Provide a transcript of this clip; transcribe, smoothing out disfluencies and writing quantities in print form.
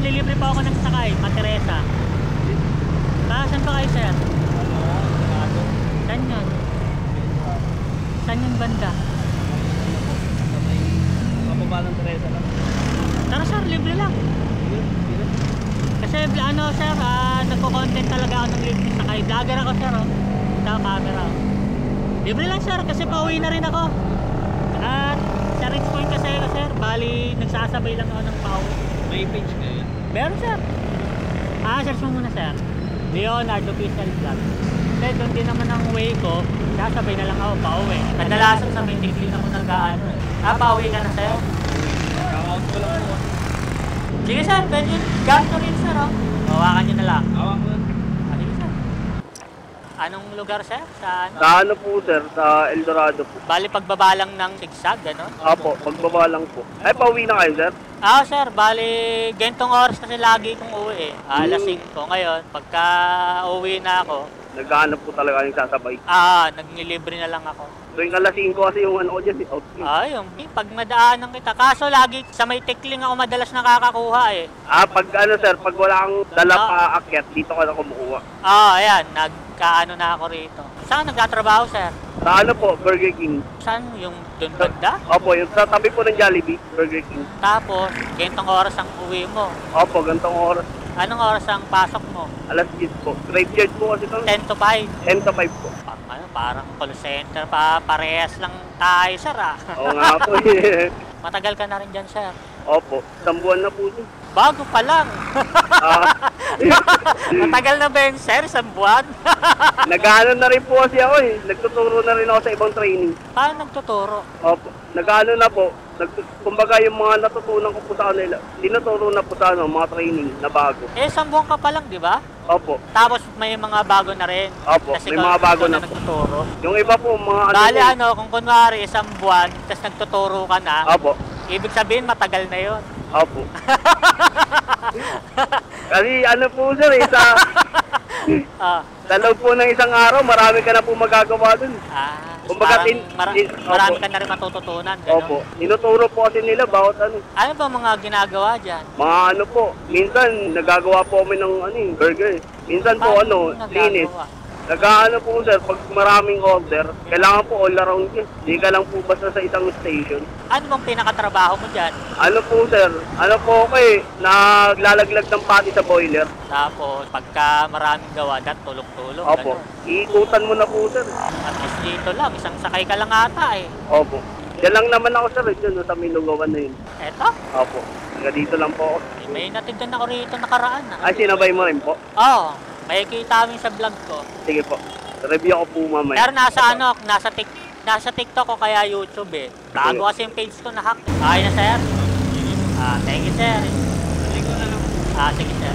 Manlilibre pa ako ng sakay, Materesa. Saan pa kayo, sir? Saan yun? Saan yung banda? Mapabalang Teresa lang. Tara sir, libre lang. Kasi ano sir, nagko-content talaga ako ng libre sakay. Vlogger ako sir, oh. Ito, camera. Libre lang sir, kasi pauwi na rin ako. At sa Rich Point kasi ako sir, bali nagsasabay lang ako ng pauwi. May page ngayon? Meron sir. Search mo muna sir, Leonardo Official Vlog. Kasi doon din naman ang way ko, sasabay na lang ako pauwi. Kadalasan sa main degree ako nag-ano. Pauwi ka na sir? Kakaunt ko lang ako. Sige sir, pwede gamit rin sir, oh. Hawakan nyo na lang. Hawak mo. Sige sir. Anong lugar sir? Saan? Sa ano po sir, sa El Dorado po. Bali pagbaba lang ng sigsag, gano'n? Apo, pagbaba lang po. Ay, pauwi na kayo sir? Sir, bali gentong oras kasi lagi kong uwi eh. Alas 5 ngayon, pagka uwi na ako, Naghahanap po talaga yung sasabay. nagnilibre na lang ako. Tuwing alas 5 kasi yung ano ko dyan, out. Yung pag madaanan kita. Kaso lagi sa may tikling ako madalas nakakakuha eh. Pag ano sir, pag wala kang dala pa aakyat, dito ka na kumukuha. Ayan, nagkaano na ako rito. Saan nagtatrabaho sir? Sa ano po, Burger King. Saan? Yung doon banda? Opo, yung sa tabi po ng Jollibee, Burger King. Tapos, gentong oras ang uwi mo. Opo, gantong oras. Anong oras ang pasok mo? Alas 10 po. Graveyard po kasi ito. 10 to 5. 10 to 5 po. Parang call center pa, parehas lang tayo, sir Oo nga po. Matagal ka na rin dyan, sir. Opo, 1 buwan na po dyan. Bago pa lang. Matagal na ba yun, sir? 1 buwan? Nag-ano na rin po kasi ako eh. Nagtuturo na rin ako sa ibang training. Paano nagtuturo? Opo, nag-ano na po. Kumbaga yung mga natutunan ko po sa kanila, tinuturo na po sa mga training na bago. 1 buwan ka pa lang, di ba? Opo. Tapos may mga bago na rin. Opo, Kasi may mga bago na po. nagtuturo. Yung iba po, mga Bali po. kung kunwari 1 buwan, tapos nagtuturo ka na, Opo. ibig sabihin matagal na yon. Opo. Kasi ano po sir, sa loob po ng isang araw, marami ka na po magagawa dun. Kumbaga, marami ka na rin matututunan. Ganun. Opo. Tinuturo po kasi nila bawat ano. Ano ba mga ginagawa dyan? Mga ano po, minsan nagagawa po kami ng burger. Minsan po linis. Nag-ano po sir, pag maraming order, kailangan po all around yun. Hindi ka lang po basta sa isang station. Ano bang pinakatrabaho mo dyan? Ano po sir, naglalaglag ng pati sa boiler. Tapos, pagka maraming gawa dyan, tulog-tulog. Opo, iikutan mo na po sir. At least dito lang, isang sakay ka lang ata eh. Opo. Diyan lang naman ako sir, dyan sa Minugawan na yun. Eto? Opo, dito lang po ako. May natigdan ako rito nakaraan. Ay, sinabay mo rin po? Oo, may kita amin sa vlog ko. Sige po, review ko po mamaya. Pero nasa TikTok ko kaya YouTube eh. Bago kasi yung page ko na hack. Okay na sir? Thank you sir. Sige sir.